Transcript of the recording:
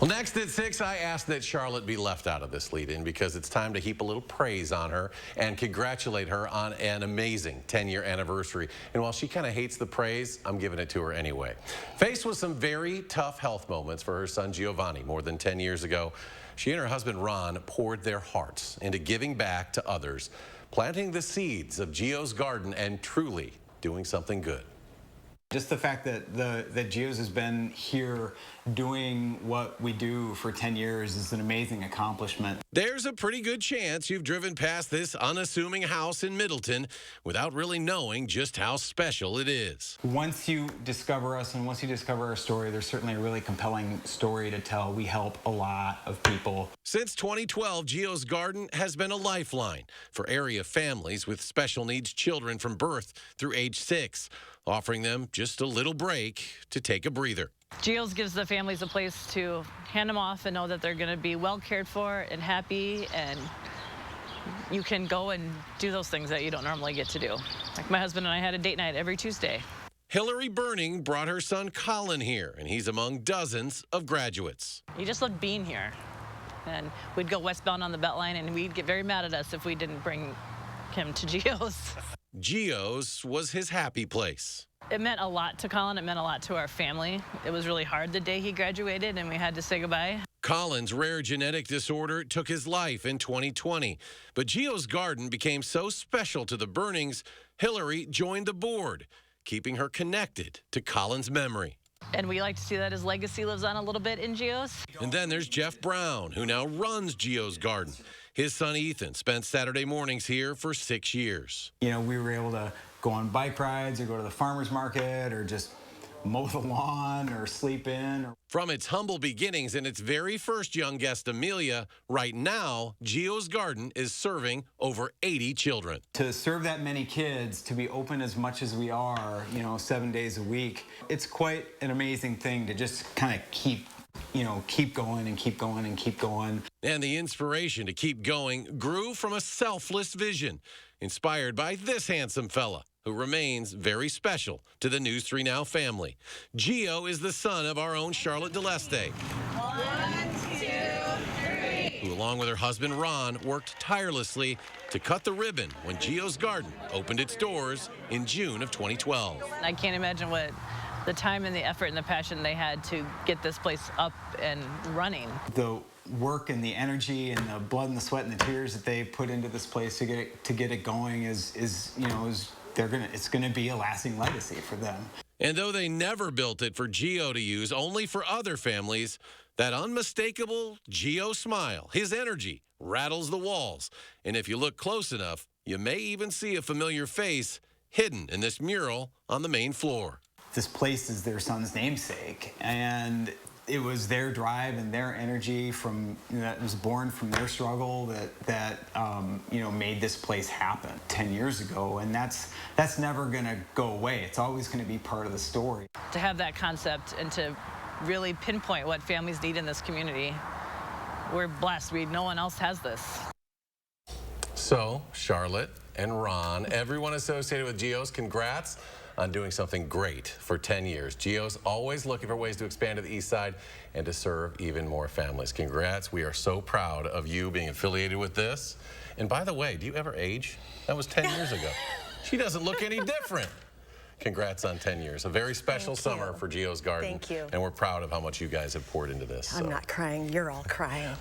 Well, next at 6, I asked that Charlotte be left out of this lead-in because it's time to heap a little praise on her and congratulate her on an amazing 10-year anniversary. And while she kind of hates the praise, I'm giving it to her anyway. Faced with some very tough health moments for her son Giovanni more than 10 years ago, she and her husband Ron poured their hearts into giving back to others, planting the seeds of Gio's Garden and truly doing something good. Just the fact that that Gios has been here doing what we do for 10 years is an amazing accomplishment. There's a pretty good chance you've driven past this unassuming house in Middleton without really knowing just how special it is. Once you discover us and once you discover our story, there's certainly a really compelling story to tell. We help a lot of people. Since 2012, Gio's Garden has been a lifeline for area families with special needs children from birth through age 6, offering them just a little break to take a breather. Gios gives the families a place to hand them off and know that they're going to be well cared for and happy, and you can go and do those things that you don't normally get to do. Like my husband and I had a date night every Tuesday. Hillary Burning brought her son Colin here, and he's among dozens of graduates. He just loved being here. And we'd go westbound on the Beltline, and we'd get very mad at us if we didn't bring him to Gios. Gios was his happy place. It meant a lot to Colin. It meant a lot to our family. It was really hard the day he graduated and we had to say goodbye. Colin's rare genetic disorder took his life in 2020. But Gio's Garden became so special to the Burnings, Hillary joined the board, keeping her connected to Colin's memory. And we like to see that his legacy lives on a little bit in Gios. And then there's Jeff Brown, who now runs Gio's Garden. His son Ethan spent Saturday mornings here for 6 years. You know, we were able to go on bike rides or go to the farmer's market or just mow the lawn or sleep in. From its humble beginnings and its very first young guest, Amelia, right now, Gio's Garden is serving over 80 children. To serve that many kids, to be open as much as we are, 7 days a week, it's quite an amazing thing to just kind of keep going and keep going and keep going. And the inspiration to keep going grew from a selfless vision, inspired by this handsome fella, who remains very special to the News 3 Now family. Gio is the son of our own Charlotte DeLeste. 1, 2, 3. Who, along with her husband Ron, worked tirelessly to cut the ribbon when Gio's Garden opened its doors in June of 2012. I can't imagine what the time and the effort and the passion they had to get this place up and running. The work and the energy and the blood and the sweat and the tears that they put into this place to get it going it's gonna be a lasting legacy for them. And though they never built it for Gio to use, only for other families, that unmistakable Gio smile, his energy, rattles the walls. And if you look close enough, you may even see a familiar face hidden in this mural on the main floor. This place is their son's namesake, and it was their drive and their energy that was born from their struggle that made this place happen 10 years ago, and that's never going to go away. It's always going to be part of the story. To have that concept and to really pinpoint what families need in this community, we're blessed. No one else has this. So, Charlotte and Ron, everyone associated with Gio's, congrats on doing something great for 10 years. Gio's always looking for ways to expand to the east side and to serve even more families. Congrats. We are so proud of you being affiliated with this. And by the way, do you ever age? That was 10 years ago. She doesn't look any different. Congrats on 10 years. A very special summer for Gio's Garden. Thank you. And we're proud of how much you guys have poured into this. I'm not crying. You're all crying.